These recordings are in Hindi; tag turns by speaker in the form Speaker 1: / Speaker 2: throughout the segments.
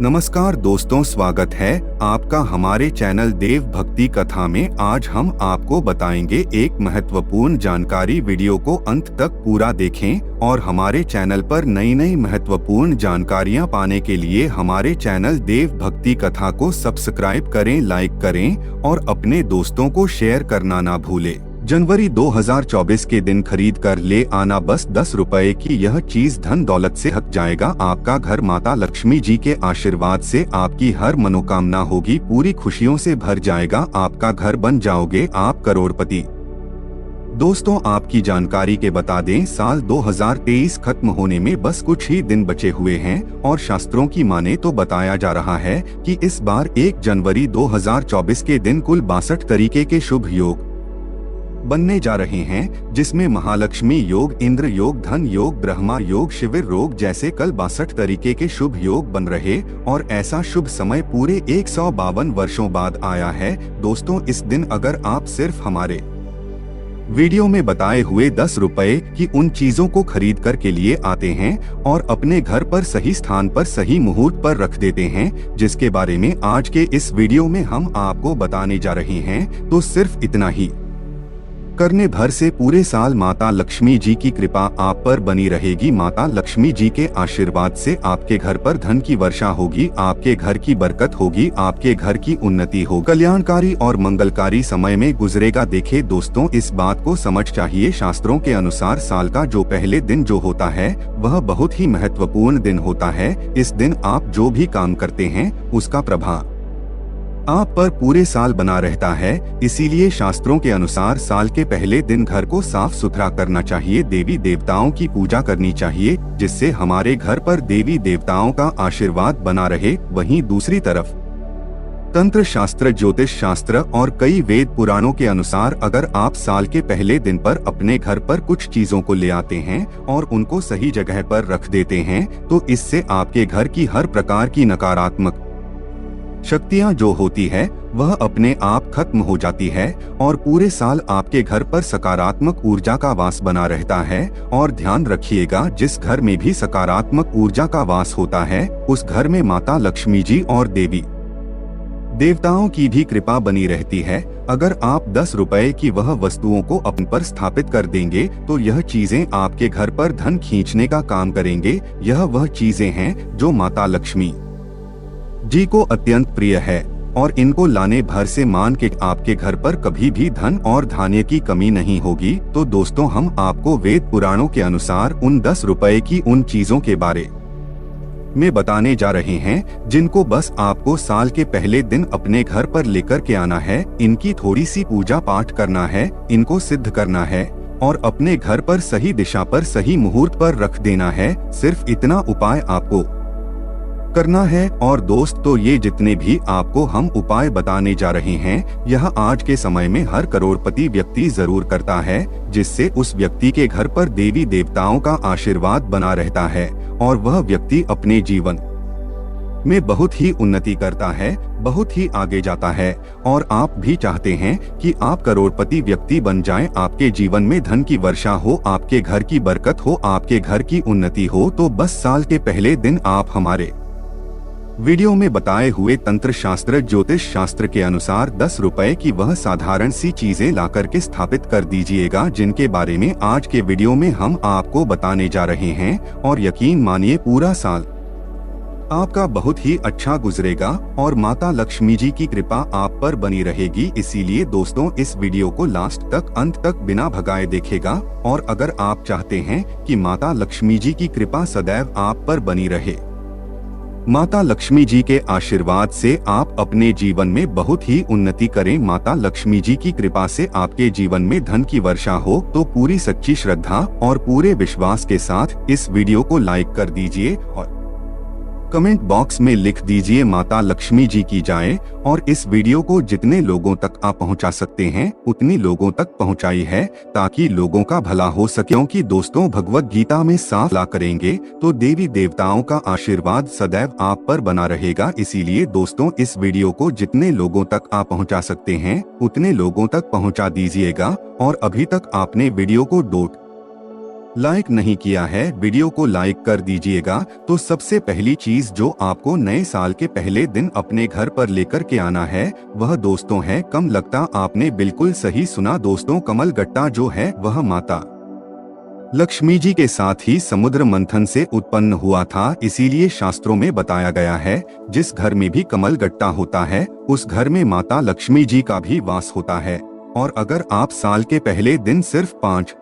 Speaker 1: नमस्कार दोस्तों, स्वागत है आपका हमारे चैनल देव भक्ति कथा में। आज हम आपको बताएंगे एक महत्वपूर्ण जानकारी। वीडियो को अंत तक पूरा देखें और हमारे चैनल पर नई नई महत्वपूर्ण जानकारियां पाने के लिए हमारे चैनल देव भक्ति कथा को सब्सक्राइब करें, लाइक करें और अपने दोस्तों को शेयर करना ना भूलें। जनवरी 2024 के दिन खरीद कर ले आना बस 10 रुपए की यह चीज धन दौलत से हट जाएगा। आपका घर माता लक्ष्मी जी के आशीर्वाद से आपकी हर मनोकामना होगी, पूरी खुशियों से भर जाएगा। आपका घर बन जाओगे आप करोड़पति। दोस्तों, आपकी जानकारी के बता दें, साल 2023 खत्म होने में बस कुछ ही दिन बचे हुए हैं और शास्त्रों की माने तो बताया जा रहा है कि इस बार 1 जनवरी 2024 के दिन कुल 62 तरीके के शुभ योग बनने जा रहे हैं, जिसमें महालक्ष्मी योग, इंद्र योग, धन योग, ब्रह्मा योग, शिविर योग जैसे कल 62 तरीके के शुभ योग बन रहे और ऐसा शुभ समय पूरे 152 वर्षों बाद आया है। दोस्तों, इस दिन अगर आप सिर्फ हमारे वीडियो में बताए हुए 10 रुपए की उन चीजों को खरीद कर के लिए आते हैं और अपने घर पर सही स्थान पर सही मुहूर्त पर रख देते हैं, जिसके बारे में आज के इस वीडियो में हम आपको बताने जा रहे हैं, तो सिर्फ इतना ही करने भर से पूरे साल माता लक्ष्मी जी की कृपा आप पर बनी रहेगी। माता लक्ष्मी जी के आशीर्वाद से आपके घर पर धन की वर्षा होगी, आपके घर की बरकत होगी, आपके घर की उन्नति हो, कल्याणकारी और मंगलकारी समय में गुजरेगा। देखे दोस्तों, इस बात को समझ चाहिए, शास्त्रों के अनुसार साल का जो पहले दिन जो होता है वह बहुत ही महत्वपूर्ण दिन होता है। इस दिन आप जो भी काम करते हैं उसका प्रभाव आप पर पूरे साल बना रहता है। इसीलिए शास्त्रों के अनुसार साल के पहले दिन घर को साफ सुथरा करना चाहिए, देवी देवताओं की पूजा करनी चाहिए, जिससे हमारे घर पर देवी देवताओं का आशीर्वाद बना रहे। वहीं दूसरी तरफ तंत्र शास्त्र, ज्योतिष शास्त्र और कई वेद पुराणों के अनुसार अगर आप साल के पहले दिन पर अपने घर पर कुछ चीजों को ले आते हैं और उनको सही जगह पर रख देते हैं, तो इससे आपके घर की हर प्रकार की नकारात्मक शक्तियां जो होती है वह अपने आप खत्म हो जाती है और पूरे साल आपके घर पर सकारात्मक ऊर्जा का वास बना रहता है। और ध्यान रखिएगा, जिस घर में भी सकारात्मक ऊर्जा का वास होता है उस घर में माता लक्ष्मी जी और देवी देवताओं की भी कृपा बनी रहती है। अगर आप 10 रुपए की वह वस्तुओं को अपन पर स्थापित कर देंगे तो यह चीजें आपके घर पर धन खींचने का काम करेंगे। यह वह चीजें हैं जो माता लक्ष्मी जी को अत्यंत प्रिय है और इनको लाने भर से मान के आपके घर पर कभी भी धन और धान्य की कमी नहीं होगी। तो दोस्तों, हम आपको वेद पुराणों के अनुसार उन 10 रुपए की उन चीजों के बारे में बताने जा रहे हैं, जिनको बस आपको साल के पहले दिन अपने घर पर लेकर के आना है। इनकी थोड़ी सी पूजा पाठ करना है, इनको सिद्ध करना है और अपने घर पर सही दिशा पर सही मुहूर्त पर रख देना है। सिर्फ इतना उपाय आपको करना है। और दोस्त, तो ये जितने भी आपको हम उपाय बताने जा रहे हैं, यह आज के समय में हर करोड़पति व्यक्ति जरूर करता है, जिससे उस व्यक्ति के घर पर देवी देवताओं का आशीर्वाद बना रहता है और वह व्यक्ति अपने जीवन में बहुत ही उन्नति करता है, बहुत ही आगे जाता है। और आप भी चाहते हैं कि आप करोड़पति व्यक्ति बन जाएं, आपके जीवन में धन की वर्षा हो, आपके घर की बरकत हो, आपके घर की उन्नति हो, तो बस साल के पहले दिन आप हमारे वीडियो में बताए हुए तंत्र शास्त्र, ज्योतिष शास्त्र के अनुसार 10 रुपए की वह साधारण सी चीजें ला करके स्थापित कर दीजिएगा, जिनके बारे में आज के वीडियो में हम आपको बताने जा रहे हैं। और यकीन मानिए, पूरा साल आपका बहुत ही अच्छा गुजरेगा और माता लक्ष्मी जी की कृपा आप पर बनी रहेगी। इसीलिए दोस्तों, इस वीडियो को लास्ट तक, अंत तक बिना भगाए देखेगा। और अगर आप चाहते हैं कि माता लक्ष्मी जी की कृपा सदैव आप पर बनी रहे, माता लक्ष्मी जी के आशीर्वाद से आप अपने जीवन में बहुत ही उन्नति करें, माता लक्ष्मी जी की कृपा से आपके जीवन में धन की वर्षा हो, तो पूरी सच्ची श्रद्धा और पूरे विश्वास के साथ इस वीडियो को लाइक कर दीजिए और कमेंट बॉक्स में लिख दीजिए माता लक्ष्मी जी की जाए। और इस वीडियो को जितने लोगों तक आप पहुंचा सकते हैं उतनी लोगों तक पहुंचाई है, ताकि लोगों का भला हो सके। क्योंकि दोस्तों, भगवत गीता में साफ ला करेंगे तो देवी देवताओं का आशीर्वाद सदैव आप पर बना रहेगा। इसीलिए दोस्तों, इस वीडियो को जितने लोगों तक आप पहुंचा सकते हैं उतने लोगों तक पहुंचा दीजिएगा। और अभी तक आपने वीडियो को लाइक नहीं किया है वीडियो को लाइक कर दीजिएगा। तो सबसे पहली चीज जो आपको नए साल के पहले दिन अपने घर पर लेकर के आना है वह दोस्तों है कम लगता। आपने बिल्कुल सही सुना दोस्तों, कमल गट्टा जो है वह माता लक्ष्मी जी के साथ ही समुद्र मंथन से उत्पन्न हुआ था। इसीलिए शास्त्रों में बताया गया है जिस घर में भी कमल गट्टा होता है उस घर में माता लक्ष्मी जी का भी वास होता है। और अगर आप साल के पहले दिन सिर्फ 5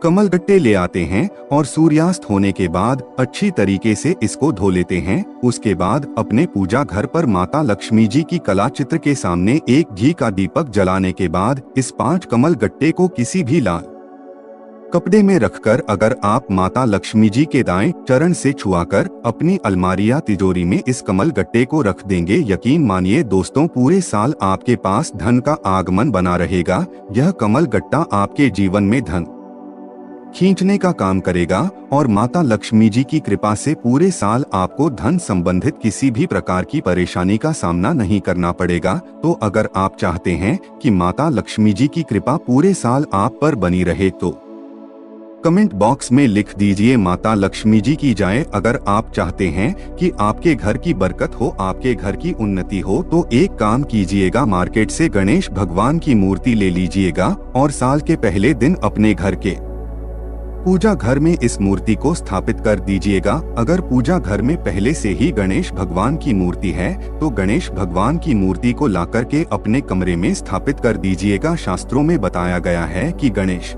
Speaker 1: कमल गट्टे ले आते हैं और सूर्यास्त होने के बाद अच्छी तरीके से इसको धो लेते हैं, उसके बाद अपने पूजा घर पर माता लक्ष्मी जी की कला चित्र के सामने एक घी का दीपक जलाने के बाद इस 5 कमल गट्टे को किसी भी लाल कपड़े में रखकर अगर आप माता लक्ष्मी जी के दाएं चरण से छुआकर अपनी अलमारी या तिजोरी में इस कमल गट्टे को रख देंगे, यकीन मानिए दोस्तों पूरे साल आपके पास धन का आगमन बना रहेगा। यह कमल गट्टा आपके जीवन में धन खींचने का काम करेगा और माता लक्ष्मी जी की कृपा से पूरे साल आपको धन संबंधित किसी भी प्रकार की परेशानी का सामना नहीं करना पड़ेगा। तो अगर आप चाहते हैं कि माता लक्ष्मी जी की कृपा पूरे साल आप पर बनी रहे तो कमेंट बॉक्स में लिख दीजिए माता लक्ष्मी जी की जय। अगर आप चाहते हैं कि आपके घर की बरकत हो, आपके घर की उन्नति हो, तो एक काम कीजिएगा, मार्केट से गणेश भगवान की मूर्ति ले लीजिएगा और साल के पहले दिन अपने घर के पूजा घर में इस मूर्ति को स्थापित कर दीजिएगा। अगर पूजा घर में पहले से ही गणेश भगवान की मूर्ति है तो गणेश भगवान की मूर्ति को लाकर के अपने कमरे में स्थापित कर दीजिएगा। शास्त्रों में बताया गया है कि गणेश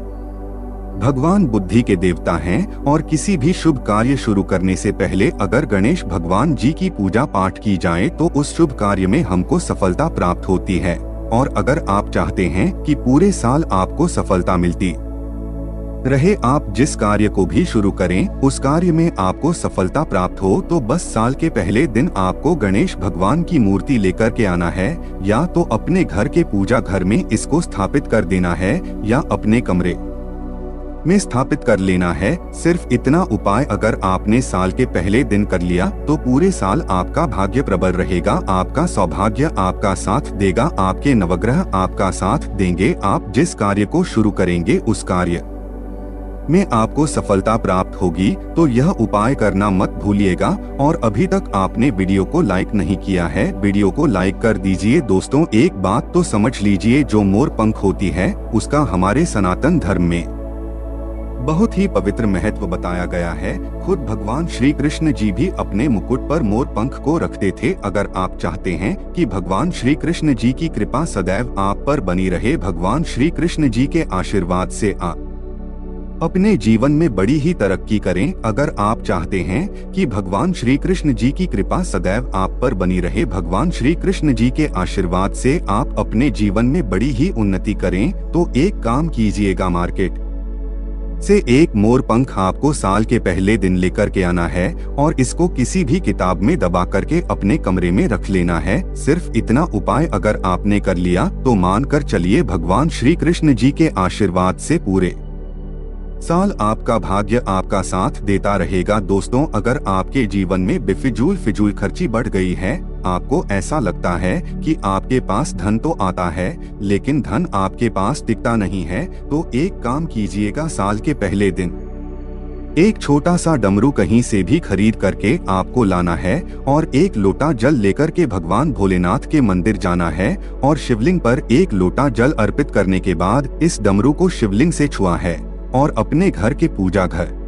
Speaker 1: भगवान बुद्धि के देवता हैं और किसी भी शुभ कार्य शुरू करने से पहले अगर गणेश भगवान जी की पूजा पाठ की जाए तो उस शुभ कार्य में हमको सफलता प्राप्त होती है। और अगर आप चाहते हैं कि पूरे साल आपको सफलता मिलती रहे, आप जिस कार्य को भी शुरू करें उस कार्य में आपको सफलता प्राप्त हो, तो बस साल के पहले दिन आपको गणेश भगवान की मूर्ति लेकर के आना है, या तो अपने घर के पूजा घर में इसको स्थापित कर देना है या अपने कमरे में स्थापित कर लेना है। सिर्फ इतना उपाय अगर आपने साल के पहले दिन कर लिया तो पूरे साल आपका भाग्य प्रबल रहेगा, आपका सौभाग्य आपका साथ देगा, आपके नवग्रह आपका साथ देंगे। आप जिस कार्य को शुरू करेंगे उस कार्य में आपको सफलता प्राप्त होगी। तो यह उपाय करना मत भूलिएगा। और अभी तक आपने वीडियो को लाइक नहीं किया है, वीडियो को लाइक कर दीजिए। दोस्तों एक बात तो समझ लीजिए, जो मोर पंख होती है उसका हमारे सनातन धर्म में बहुत ही पवित्र महत्व बताया गया है। खुद भगवान श्री कृष्ण जी भी अपने मुकुट पर मोर पंख को रखते थे। अगर आप चाहते हैं कि भगवान श्री कृष्ण जी की कृपा सदैव आप पर बनी रहे, भगवान श्री कृष्ण जी के आशीर्वाद से आप अपने जीवन में बड़ी ही तरक्की करें, अगर आप चाहते हैं कि भगवान श्री कृष्ण जी की कृपा सदैव आप पर बनी रहे, भगवान श्री कृष्ण जी के आशीर्वाद से आप अपने जीवन में बड़ी ही उन्नति करें, तो एक काम कीजिएगा, मार्केट से एक मोर पंख आपको साल के पहले दिन लेकर के आना है और इसको किसी भी किताब में दबा करके अपने कमरे में रख लेना है। सिर्फ इतना उपाय अगर आपने कर लिया तो मान कर चलिए भगवान श्री कृष्ण जी के आशीर्वाद से पूरे साल आपका भाग्य आपका साथ देता रहेगा। दोस्तों अगर आपके जीवन में बेफिजूल खर्ची बढ़ गई है, आपको ऐसा लगता है कि आपके पास धन तो आता है लेकिन धन आपके पास टिकता नहीं है, तो एक काम कीजिएगा, साल के पहले दिन एक छोटा सा डमरू कहीं से भी खरीद करके आपको लाना है और एक लोटा जल लेकर के भगवान भोलेनाथ के मंदिर जाना है और शिवलिंग पर एक लोटा जल अर्पित करने के बाद इस डमरू को शिवलिंग से छुआ है और अपने घर के पूजा घर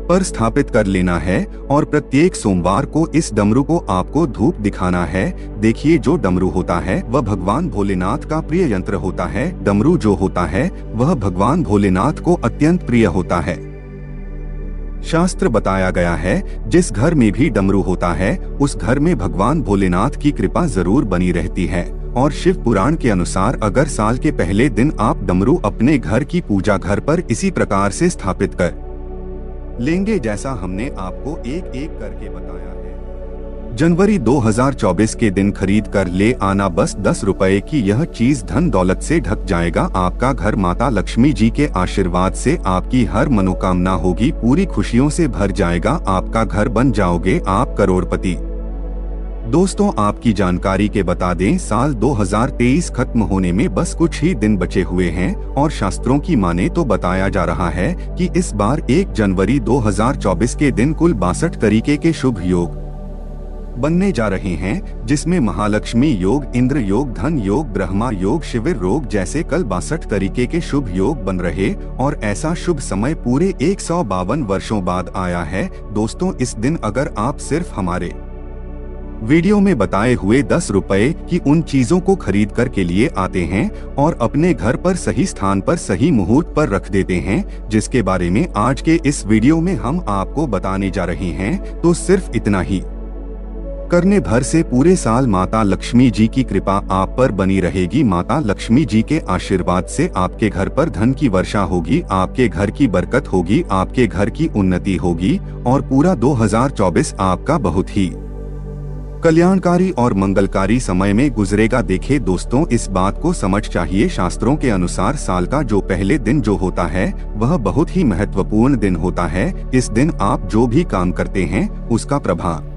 Speaker 1: पर स्थापित कर लेना है। और प्रत्येक सोमवार को इस डमरू को आपको धूप दिखाना है। देखिए जो डमरू होता है वह भगवान भोलेनाथ का प्रिय यंत्र होता है। डमरू जो होता है वह भगवान भोलेनाथ को अत्यंत प्रिय होता है। शास्त्र बताया गया है जिस घर में भी डमरू होता है उस घर में भगवान भोलेनाथ की कृपा जरूर बनी रहती है। और शिव पुराण के अनुसार अगर साल के पहले दिन आप डमरू अपने घर की पूजा घर पर इसी प्रकार से स्थापित कर लेंगे जैसा हमने आपको एक एक करके बताया है, जनवरी 2024 के दिन खरीद कर ले आना। बस 10 रुपए की यह चीज धन दौलत से ढक जाएगा। आपका घर माता लक्ष्मी जी के आशीर्वाद से आपकी हर मनोकामना होगी, पूरी खुशियों से भर जाएगा। आपका घर बन जाओगे आप करोड़पति। दोस्तों, आपकी जानकारी के बता दें, साल 2023 खत्म होने में बस कुछ ही दिन बचे हुए हैं और शास्त्रों की माने तो बताया जा रहा है कि इस बार 1 जनवरी 2024 के दिन कुल 62 तरीके के शुभ योग बनने जा रहे हैं, जिसमें महालक्ष्मी योग, इंद्र योग, धन योग, ब्रह्मा योग, शिविर योग जैसे कल 62 तरीके के शुभ योग बन रहे और ऐसा शुभ समय पूरे 152 वर्षों बाद आया है। दोस्तों, इस दिन अगर आप सिर्फ हमारे वीडियो में बताए हुए 10 रुपए की उन चीजों को खरीद कर के लिए आते हैं और अपने घर पर सही स्थान पर सही मुहूर्त पर रख देते हैं, जिसके बारे में आज के इस वीडियो में हम आपको बताने जा रहे हैं, तो सिर्फ इतना ही करने भर से पूरे साल माता लक्ष्मी जी की कृपा आप पर बनी रहेगी। माता लक्ष्मी जी के आशीर्वाद से आपके घर पर धन की वर्षा होगी, आपके घर की बरकत होगी, आपके घर की उन्नति होगी और पूरा 2024 आपका बहुत ही कल्याणकारी और मंगलकारी समय में गुजरेगा। देखे दोस्तों, इस बात को समझ चाहिए, शास्त्रों के अनुसार साल का जो पहले दिन जो होता है वह बहुत ही महत्वपूर्ण दिन होता है। इस दिन आप जो भी काम करते हैं उसका प्रभाव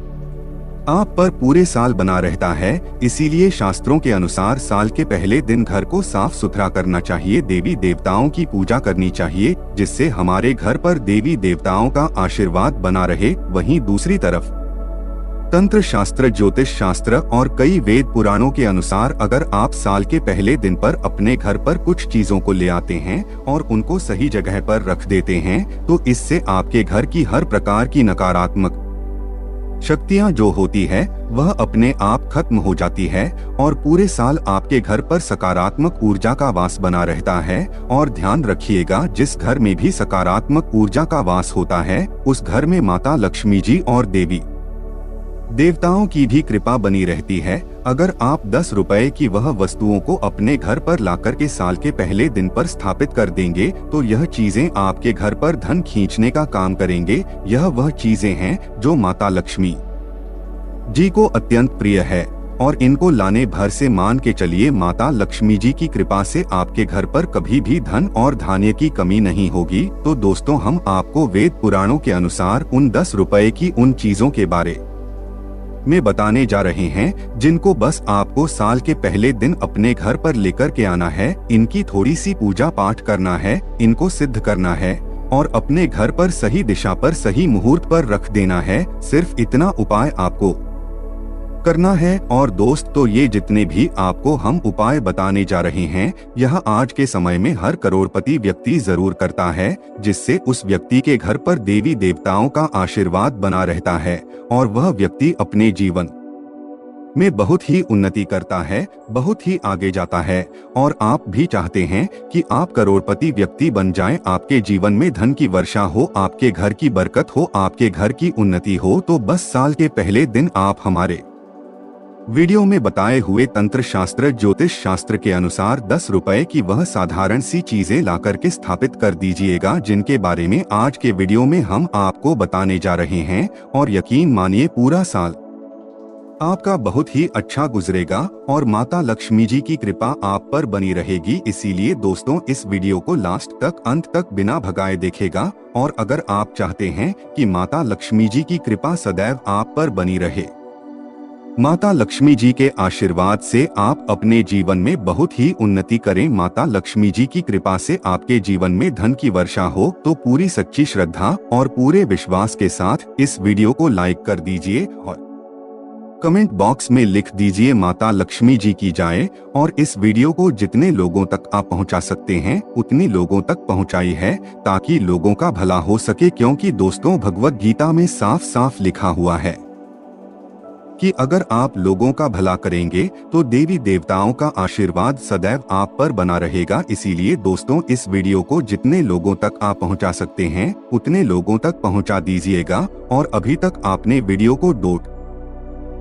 Speaker 1: आप पर पूरे साल बना रहता है। इसीलिए शास्त्रों के अनुसार साल के पहले दिन घर को साफ सुथरा करना चाहिए, देवी देवताओं की पूजा करनी चाहिए, जिससे हमारे घर पर देवी देवताओं का आशीर्वाद बना रहे। वहीं दूसरी तरफ तंत्र शास्त्र, ज्योतिष शास्त्र और कई वेद पुराणों के अनुसार अगर आप साल के पहले दिन पर अपने घर पर कुछ चीजों को ले आते हैं और उनको सही जगह पर रख देते हैं, तो इससे आपके घर की हर प्रकार की नकारात्मक शक्तियां जो होती है वह अपने आप खत्म हो जाती है और पूरे साल आपके घर पर सकारात्मक ऊर्जा का वास बना रहता है। और ध्यान रखिएगा, जिस घर में भी सकारात्मक ऊर्जा का वास होता है उस घर में माता लक्ष्मी जी और देवी देवताओं की भी कृपा बनी रहती है। अगर आप 10 रुपए की वह वस्तुओं को अपने घर पर लाकर के साल के पहले दिन पर स्थापित कर देंगे तो यह चीजें आपके घर पर धन खींचने का काम करेंगे। यह वह चीजें हैं जो माता लक्ष्मी जी को अत्यंत प्रिय है और इनको लाने भर से मान के चलिए, माता लक्ष्मी जी की कृपा से आपके घर पर कभी भी धन और धान्य की कमी नहीं होगी। तो दोस्तों, हम आपको वेद पुराणों के अनुसार उन 10 रुपए की उन चीजों के बारे में बताने जा रहे हैं जिनको बस आपको साल के पहले दिन अपने घर पर लेकर के आना है। इनकी थोड़ी सी पूजा पाठ करना है, इनको सिद्ध करना है और अपने घर पर सही दिशा पर सही मुहूर्त पर रख देना है। सिर्फ इतना उपाय आपको करना है। और दोस्त, तो ये जितने भी आपको हम उपाय बताने जा रहे हैं, यह आज के समय में हर करोड़पति व्यक्ति जरूर करता है, जिससे उस व्यक्ति के घर पर देवी देवताओं का आशीर्वाद बना रहता है और वह व्यक्ति अपने जीवन में बहुत ही उन्नति करता है, बहुत ही आगे जाता है। और आप भी चाहते हैं कि आप करोड़पति व्यक्ति बन जाएं, आपके जीवन में धन की वर्षा हो, आपके घर की बरकत हो, आपके घर की उन्नति हो, तो बस साल के पहले दिन आप हमारे वीडियो में बताए हुए तंत्र शास्त्र, ज्योतिष शास्त्र के अनुसार 10 रुपए की वह साधारण सी चीजें लाकर के स्थापित कर दीजिएगा, जिनके बारे में आज के वीडियो में हम आपको बताने जा रहे हैं। और यकीन मानिए, पूरा साल आपका बहुत ही अच्छा गुजरेगा और माता लक्ष्मी जी की कृपा आप पर बनी रहेगी। इसीलिए दोस्तों, इस वीडियो को लास्ट तक, अंत तक बिना भगाए देखेगा। और अगर आप चाहते हैं कि माता लक्ष्मी जी की कृपा सदैव आप पर बनी रहे, माता लक्ष्मी जी के आशीर्वाद से आप अपने जीवन में बहुत ही उन्नति करें, माता लक्ष्मी जी की कृपा से आपके जीवन में धन की वर्षा हो, तो पूरी सच्ची श्रद्धा और पूरे विश्वास के साथ इस वीडियो को लाइक कर दीजिए और कमेंट बॉक्स में लिख दीजिए माता लक्ष्मी जी की जय। और इस वीडियो को जितने लोगों तक आप पहुंचा सकते हैं उतनी लोगों तक पहुंचाई है, ताकि लोगों का भला हो सके। क्योंकि दोस्तों, भगवत गीता में साफ साफ लिखा हुआ है कि अगर आप लोगों का भला करेंगे तो देवी देवताओं का आशीर्वाद सदैव आप पर बना रहेगा। इसीलिए दोस्तों, इस वीडियो को जितने लोगों तक आप पहुंचा सकते हैं उतने लोगों तक पहुंचा दीजिएगा। और अभी तक आपने वीडियो को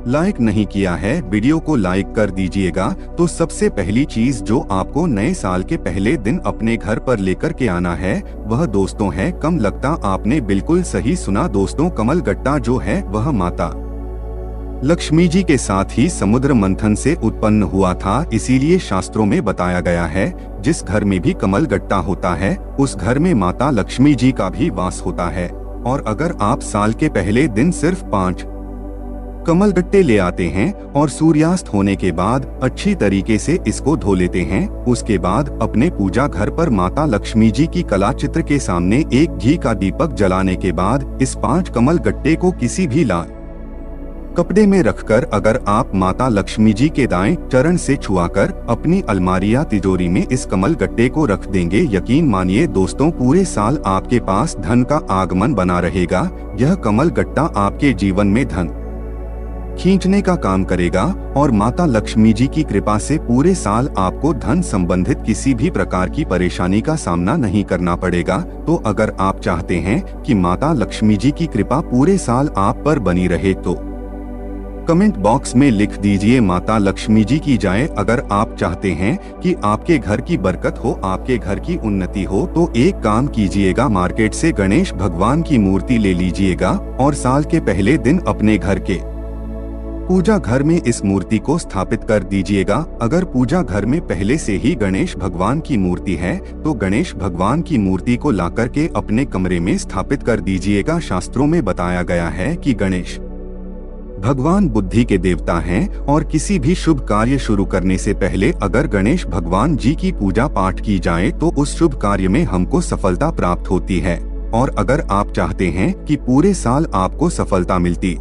Speaker 1: लाइक नहीं किया है, वीडियो को लाइक कर दीजिएगा। तो सबसे पहली चीज जो आपको नए साल के पहले दिन अपने घर पर लेकर के आना है वह दोस्तों है कम लगता। आपने बिल्कुल सही सुना दोस्तों, कमल गट्टा जो है वह माता लक्ष्मी जी के साथ ही समुद्र मंथन से उत्पन्न हुआ था। इसीलिए शास्त्रों में बताया गया है, जिस घर में भी कमल गट्टा होता है उस घर में माता लक्ष्मी जी का भी वास होता है। और अगर आप साल के पहले दिन सिर्फ 5 कमल गट्टे ले आते हैं और सूर्यास्त होने के बाद अच्छी तरीके से इसको धो लेते हैं। उसके बाद अपने पूजा घर पर माता लक्ष्मी जी की कला चित्र के सामने एक घी का दीपक जलाने के बाद इस 5 कमल गट्टे को किसी भी लाल कपड़े में रखकर अगर आप माता लक्ष्मी जी के दाएं चरण से छुआकर अपनी अलमारी या तिजोरी में इस कमल गट्टे को रख देंगे, यकीन मानिए दोस्तों पूरे साल आपके पास धन का आगमन बना रहेगा। यह कमल गट्टा आपके जीवन में धन खींचने का काम करेगा और माता लक्ष्मी जी की कृपा से पूरे साल आपको धन संबंधित किसी भी प्रकार की परेशानी का सामना नहीं करना पड़ेगा। तो अगर आप चाहते हैं कि माता लक्ष्मी जी की कृपा पूरे साल आप पर बनी रहे तो कमेंट बॉक्स में लिख दीजिए माता लक्ष्मी जी की जय। अगर आप चाहते हैं कि आपके घर की बरकत हो, आपके घर की उन्नति हो, तो एक काम कीजिएगा, मार्केट से गणेश भगवान की मूर्ति ले लीजिएगा और साल के पहले दिन अपने घर के पूजा घर में इस मूर्ति को स्थापित कर दीजिएगा। अगर पूजा घर में पहले से ही गणेश भगवान की मूर्ति है तो गणेश भगवान की मूर्ति को लाकर के अपने कमरे में स्थापित कर दीजिएगा। शास्त्रों में बताया गया है कि गणेश भगवान बुद्धि के देवता हैं और किसी भी शुभ कार्य शुरू करने से पहले अगर गणेश भगवान जी की पूजा पाठ की जाए तो उस शुभ कार्य में हमको सफलता प्राप्त होती है। और अगर आप चाहते हैं कि पूरे साल आपको सफलता मिलती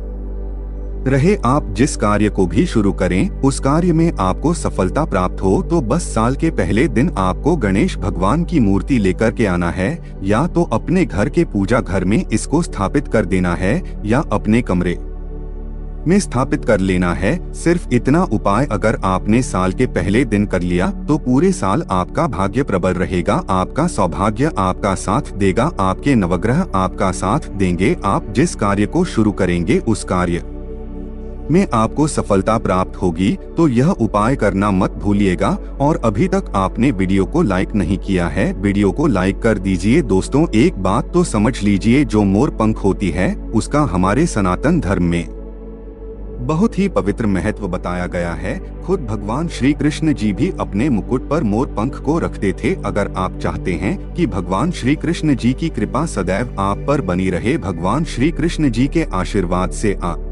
Speaker 1: रहे, आप जिस कार्य को भी शुरू करें उस कार्य में आपको सफलता प्राप्त हो, तो बस साल के पहले दिन आपको गणेश भगवान की मूर्ति लेकर के आना है, या तो अपने घर के पूजा घर में इसको स्थापित कर देना है या अपने कमरे में स्थापित कर लेना है। सिर्फ इतना उपाय अगर आपने साल के पहले दिन कर लिया तो पूरे साल आपका भाग्य प्रबल रहेगा, आपका सौभाग्य आपका साथ देगा, आपके नवग्रह आपका साथ देंगे। आप जिस कार्य को शुरू करेंगे उस कार्य में आपको सफलता प्राप्त होगी। तो यह उपाय करना मत भूलिएगा। और अभी तक आपने वीडियो को लाइक नहीं किया है, वीडियो को लाइक कर दीजिए। दोस्तों एक बात तो समझ लीजिए, जो मोर पंख होती है उसका हमारे सनातन धर्म में बहुत ही पवित्र महत्व बताया गया है। खुद भगवान श्री कृष्ण जी भी अपने मुकुट पर मोर पंख को रखते थे। अगर आप चाहते हैं कि भगवान श्री कृष्ण जी की कृपा सदैव आप पर बनी रहे, भगवान श्री कृष्ण जी के आशीर्वाद से आप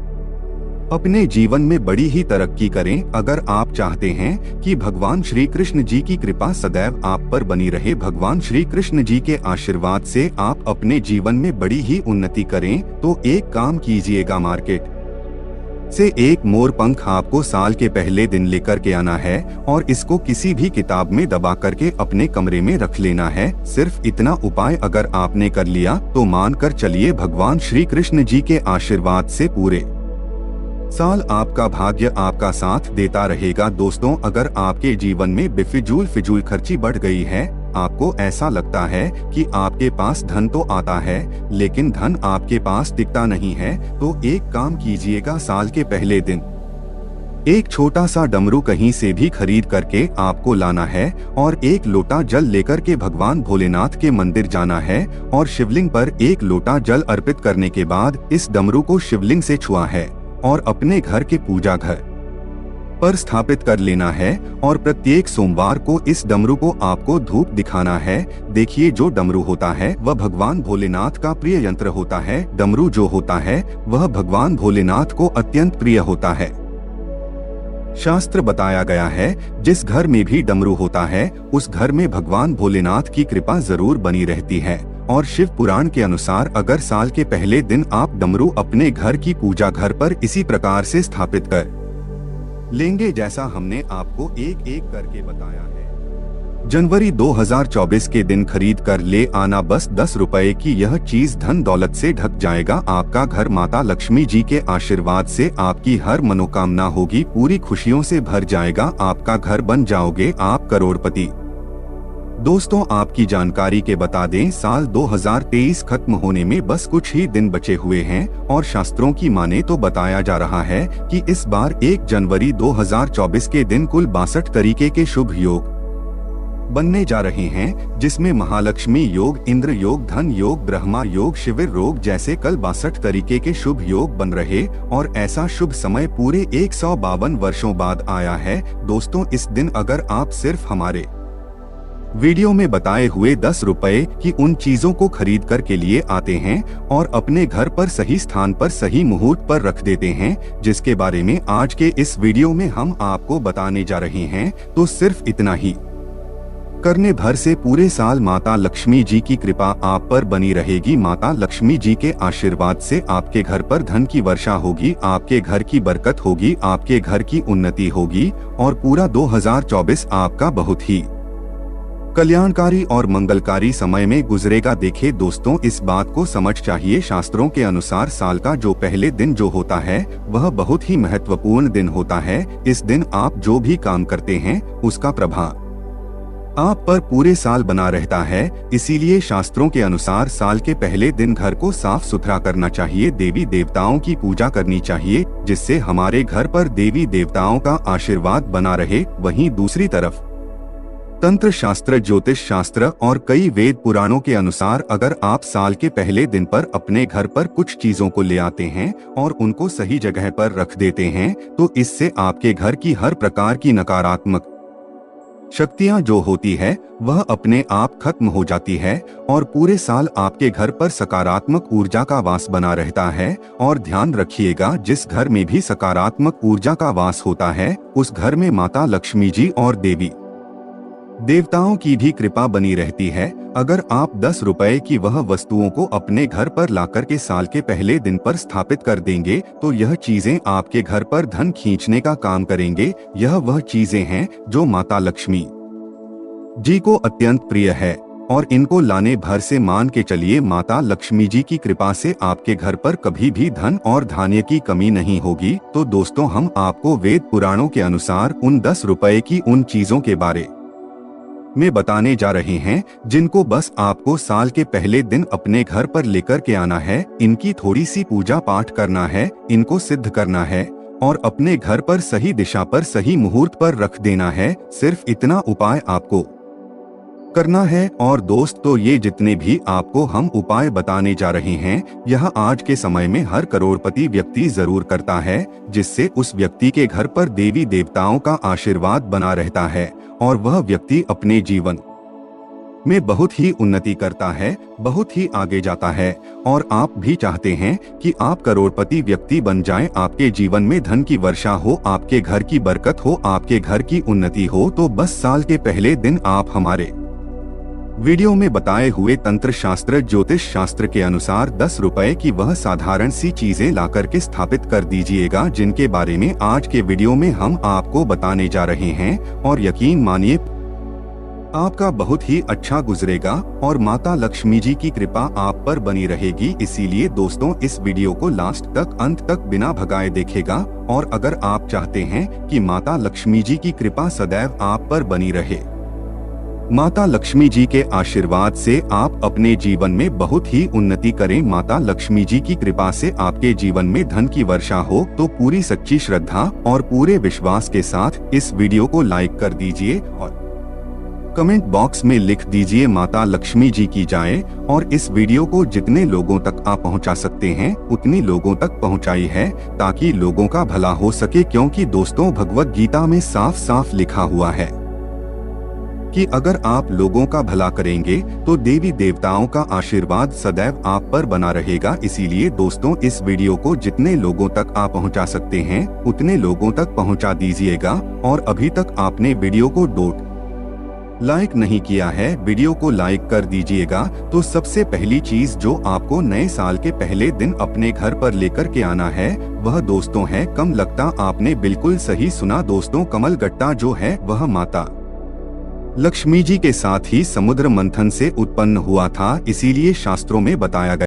Speaker 1: अपने जीवन में बड़ी ही तरक्की करें, अगर आप चाहते हैं कि भगवान श्री कृष्ण जी की कृपा सदैव आप पर बनी रहे, भगवान श्री कृष्ण जी के आशीर्वाद से आप अपने जीवन में बड़ी ही उन्नति करें, तो एक काम कीजिएगा, मार्केट से एक मोर पंख आपको साल के पहले दिन लेकर के आना है और इसको किसी भी किताब में दबा करके अपने कमरे में रख लेना है। सिर्फ इतना उपाय अगर आपने कर लिया तो मान कर चलिए भगवान श्री कृष्ण जी के आशीर्वाद से पूरे साल आपका भाग्य आपका साथ देता रहेगा। दोस्तों अगर आपके जीवन में बेफिजूल खर्ची बढ़ गई है, आपको ऐसा लगता है कि आपके पास धन तो आता है लेकिन धन आपके पास टिकता नहीं है, तो एक काम कीजिएगा, साल के पहले दिन एक छोटा सा डमरू कहीं से भी खरीद करके आपको लाना है और एक लोटा जल लेकर के भगवान भोलेनाथ के मंदिर जाना है और शिवलिंग पर एक लोटा जल अर्पित करने के बाद इस डमरू को शिवलिंग से छुआ है और अपने घर के पूजा घर पर स्थापित कर लेना है। और प्रत्येक सोमवार को इस डमरू को आपको धूप दिखाना है। देखिए जो डमरू होता है वह भगवान भोलेनाथ का प्रिय यंत्र होता है। डमरू जो होता है वह भगवान भोलेनाथ को अत्यंत प्रिय होता है। शास्त्र बताया गया है जिस घर में भी डमरू होता है उस घर में भगवान भोलेनाथ की कृपा जरूर बनी रहती है। और शिव पुराण के अनुसार अगर साल के पहले दिन आप डमरू अपने घर की पूजा घर पर इसी प्रकार से स्थापित कर लेंगे जैसा हमने आपको एक एक करके बताया है, जनवरी 2024 के दिन खरीद कर ले आना। बस 10 रुपए की यह चीज धन दौलत से ढक जाएगा। आपका घर माता लक्ष्मी जी के आशीर्वाद से आपकी हर मनोकामना होगी, पूरी खुशियों से भर जाएगा। आपका घर बन जाओगे आप करोड़पति। दोस्तों आपकी जानकारी के बता दें, साल 2023 खत्म होने में बस कुछ ही दिन बचे हुए हैं और शास्त्रों की माने तो बताया जा रहा है कि इस बार 1 जनवरी 2024 के दिन कुल 62 तरीके के शुभ योग बनने जा रहे हैं, जिसमें महालक्ष्मी योग, इंद्र योग, धन योग, ब्रह्मा योग, शिविर योग जैसे कल 62 तरीके के शुभ योग बन रहे। और ऐसा शुभ समय पूरे 152 वर्षों बाद आया है। दोस्तों इस दिन अगर आप सिर्फ हमारे वीडियो में बताए हुए 10 रुपए की उन चीजों को खरीद कर के लिए आते हैं और अपने घर पर सही स्थान पर सही मुहूर्त पर रख देते हैं, जिसके बारे में आज के इस वीडियो में हम आपको बताने जा रहे हैं। तो सिर्फ इतना ही करने भर से पूरे साल माता लक्ष्मी जी की कृपा आप पर बनी रहेगी। माता लक्ष्मी जी के आशीर्वाद से आपके घर पर धन की वर्षा होगी, आपके घर की बरकत होगी, आपके घर की उन्नति होगी और पूरा 2024 आपका बहुत ही कल्याणकारी और मंगलकारी समय में गुजरेगा। देखिए दोस्तों, इस बात को समझ चाहिए, शास्त्रों के अनुसार साल का जो पहले दिन जो होता है वह बहुत ही महत्वपूर्ण दिन होता है। इस दिन आप जो भी काम करते हैं उसका प्रभाव आप पर पूरे साल बना रहता है। इसीलिए शास्त्रों के अनुसार साल के पहले दिन घर को साफ सुथरा करना चाहिए, देवी देवताओं की पूजा करनी चाहिए, जिससे हमारे घर पर देवी देवताओं का आशीर्वाद बना रहे। वहीं दूसरी तरफ तंत्र शास्त्र, ज्योतिष शास्त्र और कई वेद पुराणों के अनुसार अगर आप साल के पहले दिन पर अपने घर पर कुछ चीजों को ले आते हैं और उनको सही जगह पर रख देते हैं तो इससे आपके घर की हर प्रकार की नकारात्मक शक्तियां जो होती है वह अपने आप खत्म हो जाती है और पूरे साल आपके घर पर सकारात्मक ऊर्जा का वास बना रहता है। और ध्यान रखिएगा, जिस घर में भी सकारात्मक ऊर्जा का वास होता है उस घर में माता लक्ष्मी जी और देवी देवताओं की भी कृपा बनी रहती है। अगर आप 10 रुपए की वह वस्तुओं को अपने घर पर लाकर के साल के पहले दिन पर स्थापित कर देंगे तो यह चीजें आपके घर पर धन खींचने का काम करेंगे। यह वह चीजें हैं जो माता लक्ष्मी जी को अत्यंत प्रिय है और इनको लाने भर से मान के चलिए माता लक्ष्मी जी की कृपा से आपके घर पर कभी भी धन और धान्य की कमी नहीं होगी। तो दोस्तों, हम आपको वेद पुराणों के अनुसार उन 10 रुपए की उन चीजों के बारे में बताने जा रहे हैं जिनको बस आपको साल के पहले दिन अपने घर पर लेकर के आना है। इनकी थोड़ी सी पूजा पाठ करना है, इनको सिद्ध करना है और अपने घर पर सही दिशा पर सही मुहूर्त पर रख देना है। सिर्फ इतना उपाय आपको करना है। और दोस्त, तो ये जितने भी आपको हम उपाय बताने जा रहे हैं यह आज के समय में हर करोड़पति व्यक्ति जरूर करता है, जिससे उस व्यक्ति के घर पर देवी देवताओं का आशीर्वाद बना रहता है और वह व्यक्ति अपने जीवन में बहुत ही उन्नति करता है, बहुत ही आगे जाता है। और आप भी चाहते हैं कि आप करोड़पति व्यक्ति बन जाएं, आपके जीवन में धन की वर्षा हो, आपके घर की बरकत हो, आपके घर की उन्नति हो, तो बस साल के पहले दिन आप हमारे वीडियो में बताए हुए तंत्र शास्त्र, ज्योतिष शास्त्र के अनुसार 10 रुपए की वह साधारण सी चीजें लाकर के स्थापित कर दीजिएगा, जिनके बारे में आज के वीडियो में हम आपको बताने जा रहे हैं। और यकीन मानिए, आपका बहुत ही अच्छा गुजरेगा और माता लक्ष्मी जी की कृपा आप पर बनी रहेगी। इसीलिए दोस्तों, इस वीडियो को लास्ट तक, अंत तक बिना भगाए देखेगा। और अगर आप चाहते हैं कि माता लक्ष्मी जी की कृपा सदैव आप पर बनी रहे, माता लक्ष्मी जी के आशीर्वाद से आप अपने जीवन में बहुत ही उन्नति करें, माता लक्ष्मी जी की कृपा से आपके जीवन में धन की वर्षा हो, तो पूरी सच्ची श्रद्धा और पूरे विश्वास के साथ इस वीडियो को लाइक कर दीजिए और कमेंट बॉक्स में लिख दीजिए माता लक्ष्मी जी की जाए। और इस वीडियो को जितने लोगों तक आप पहुंचा सकते हैं उतनी लोगों तक पहुंचाई है, ताकि लोगों का भला हो सके। क्योंकि दोस्तों, भगवत गीता में साफ साफ लिखा हुआ है कि अगर आप लोगों का भला करेंगे तो देवी देवताओं का आशीर्वाद सदैव आप पर बना रहेगा। इसीलिए दोस्तों, इस वीडियो को जितने लोगों तक आप पहुंचा सकते हैं उतने लोगों तक पहुंचा दीजिएगा। और अभी तक आपने वीडियो को लाइक नहीं किया है, वीडियो को लाइक कर दीजिएगा। तो सबसे पहली चीज जो आपको नए साल के पहले दिन अपने घर पर लेकर के आना है वह दोस्तों है कम लगता। आपने बिल्कुल सही सुना दोस्तों, कमल गट्टा जो है वह माता लक्ष्मी जी के साथ ही समुद्र मंथन से उत्पन्न हुआ था। इसीलिए शास्त्रों में बताया गया